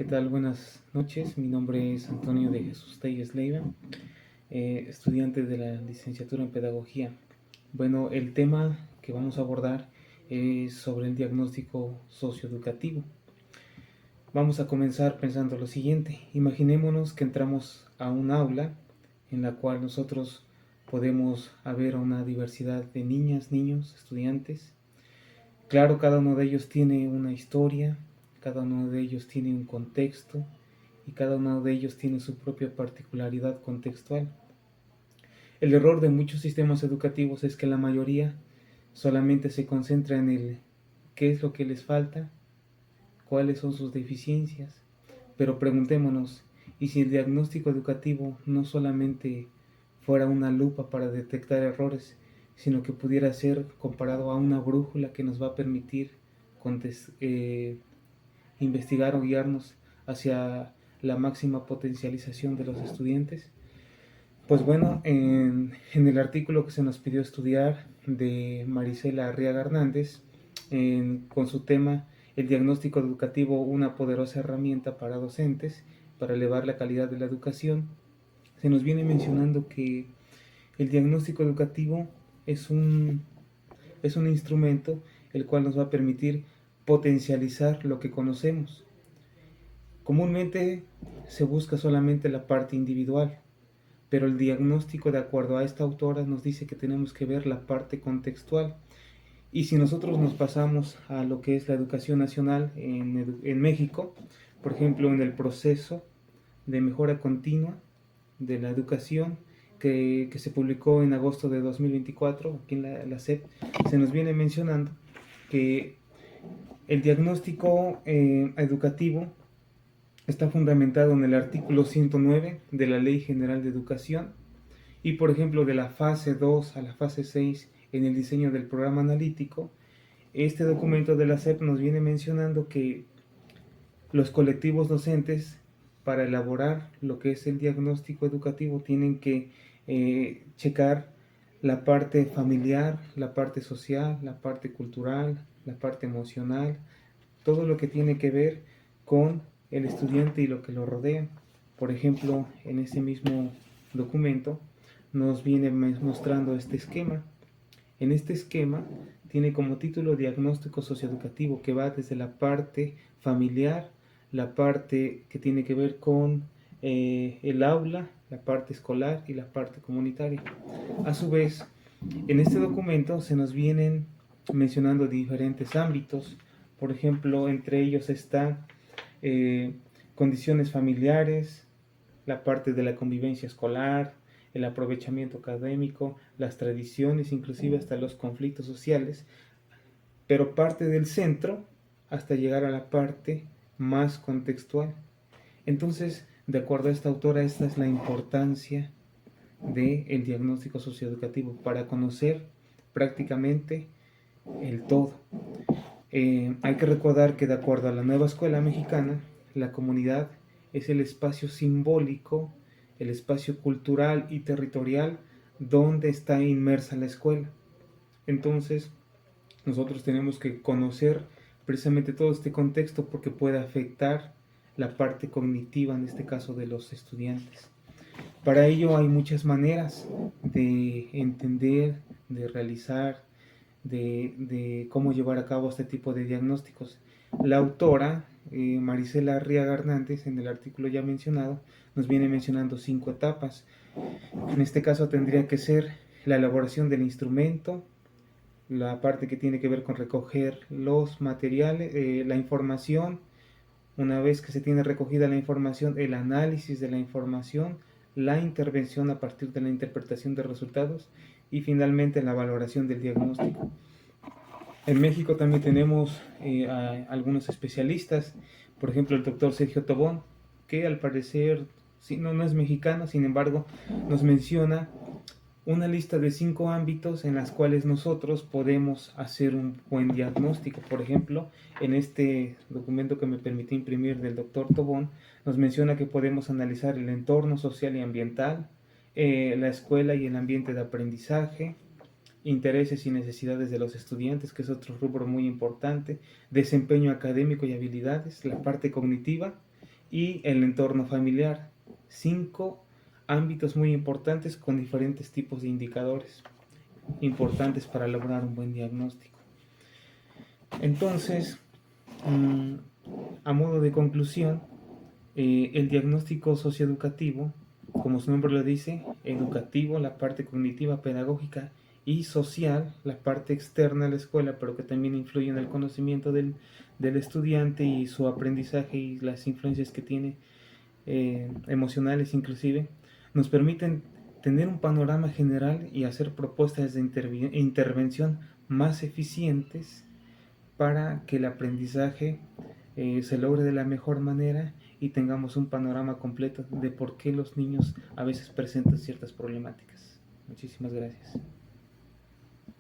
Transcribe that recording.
¿Qué tal? Buenas noches. Mi nombre es Antonio de Jesús Telles Leiva, estudiante de la licenciatura en Pedagogía. Bueno, el tema que vamos a abordar es sobre el diagnóstico socioeducativo. Vamos a comenzar pensando lo siguiente. Imaginémonos que entramos a un aula en la cual nosotros podemos ver a una diversidad de niñas, niños, estudiantes. Claro, cada uno de ellos tiene una historia, cada uno de ellos tiene un contexto y cada uno de ellos tiene su propia particularidad contextual. El error de muchos sistemas educativos es que la mayoría solamente se concentra en el qué es lo que les falta, cuáles son sus deficiencias, pero preguntémonos, ¿y si el diagnóstico educativo no solamente fuera una lupa para detectar errores, sino que pudiera ser comparado a una brújula que nos va a permitir investigar o guiarnos hacia la máxima potencialización de los estudiantes? Pues bueno, en el artículo que se nos pidió estudiar de Marisela Arriaga Hernández, con su tema El diagnóstico educativo, una poderosa herramienta para docentes para elevar la calidad de la educación, se nos viene mencionando que el diagnóstico educativo es un instrumento el cual nos va a permitir potencializar lo que conocemos. Comúnmente se busca solamente la parte individual, pero el diagnóstico, de acuerdo a esta autora, nos dice que tenemos que ver la parte contextual. Y si nosotros nos pasamos a lo que es la educación nacional en México, por ejemplo, en el proceso de mejora continua de la educación que se publicó en agosto de 2024, aquí en la SEP, se nos viene mencionando que el diagnóstico educativo está fundamentado en el artículo 109 de la Ley General de Educación y, por ejemplo, de la fase 2 a la fase 6 en el diseño del programa analítico. Este documento de la SEP nos viene mencionando que los colectivos docentes, para elaborar lo que es el diagnóstico educativo, tienen que checar la parte familiar, la parte social, la parte cultural, la parte emocional, todo lo que tiene que ver con el estudiante y lo que lo rodea. Por ejemplo, en ese mismo documento nos viene mostrando este esquema. En este esquema tiene como título Diagnóstico Socioeducativo, que va desde la parte familiar, la parte que tiene que ver con el aula, la parte escolar y la parte comunitaria. A su vez, en este documento se nos vienen mencionando diferentes ámbitos. Por ejemplo, entre ellos está condiciones familiares, la parte de la convivencia escolar, el aprovechamiento académico, las tradiciones, inclusive hasta los conflictos sociales, pero parte del centro hasta llegar a la parte más contextual. Entonces, de acuerdo a esta autora, esta es la importancia del diagnóstico socioeducativo para conocer prácticamente el todo. Hay que recordar que de acuerdo a la nueva escuela mexicana, la comunidad es el espacio simbólico, el espacio cultural y territorial donde está inmersa la escuela. Entonces, nosotros tenemos que conocer precisamente todo este contexto porque puede afectar la parte cognitiva, en este caso de los estudiantes. Para ello hay muchas maneras de entender, de realizar, de cómo llevar a cabo este tipo de diagnósticos. La autora, Marisela Arriaga Hernández, en el artículo ya mencionado, nos viene mencionando 5 etapas. En este caso tendría que ser la elaboración del instrumento, la parte que tiene que ver con recoger los materiales, la información. Una vez que se tiene recogida la información, el análisis de la información, la intervención a partir de la interpretación de resultados y finalmente la valoración del diagnóstico. En México también tenemos algunos especialistas, por ejemplo el doctor Sergio Tobón, que al parecer no es mexicano, sin embargo nos menciona una lista de 5 ámbitos en las cuales nosotros podemos hacer un buen diagnóstico. Por ejemplo, en este documento que me permití imprimir del doctor Tobón, nos menciona que podemos analizar el entorno social y ambiental, la escuela y el ambiente de aprendizaje, intereses y necesidades de los estudiantes, que es otro rubro muy importante, desempeño académico y habilidades, la parte cognitiva, y el entorno familiar. 5 ámbitos muy importantes con diferentes tipos de indicadores importantes para lograr un buen diagnóstico. Entonces, a modo de conclusión, el diagnóstico socioeducativo, como su nombre lo dice, educativo, la parte cognitiva, pedagógica, y social, la parte externa a la escuela, pero que también influye en el conocimiento del estudiante y su aprendizaje y las influencias que tiene, emocionales inclusive, nos permiten tener un panorama general y hacer propuestas de intervención más eficientes para que el aprendizaje se logre de la mejor manera y tengamos un panorama completo de por qué los niños a veces presentan ciertas problemáticas. Muchísimas gracias.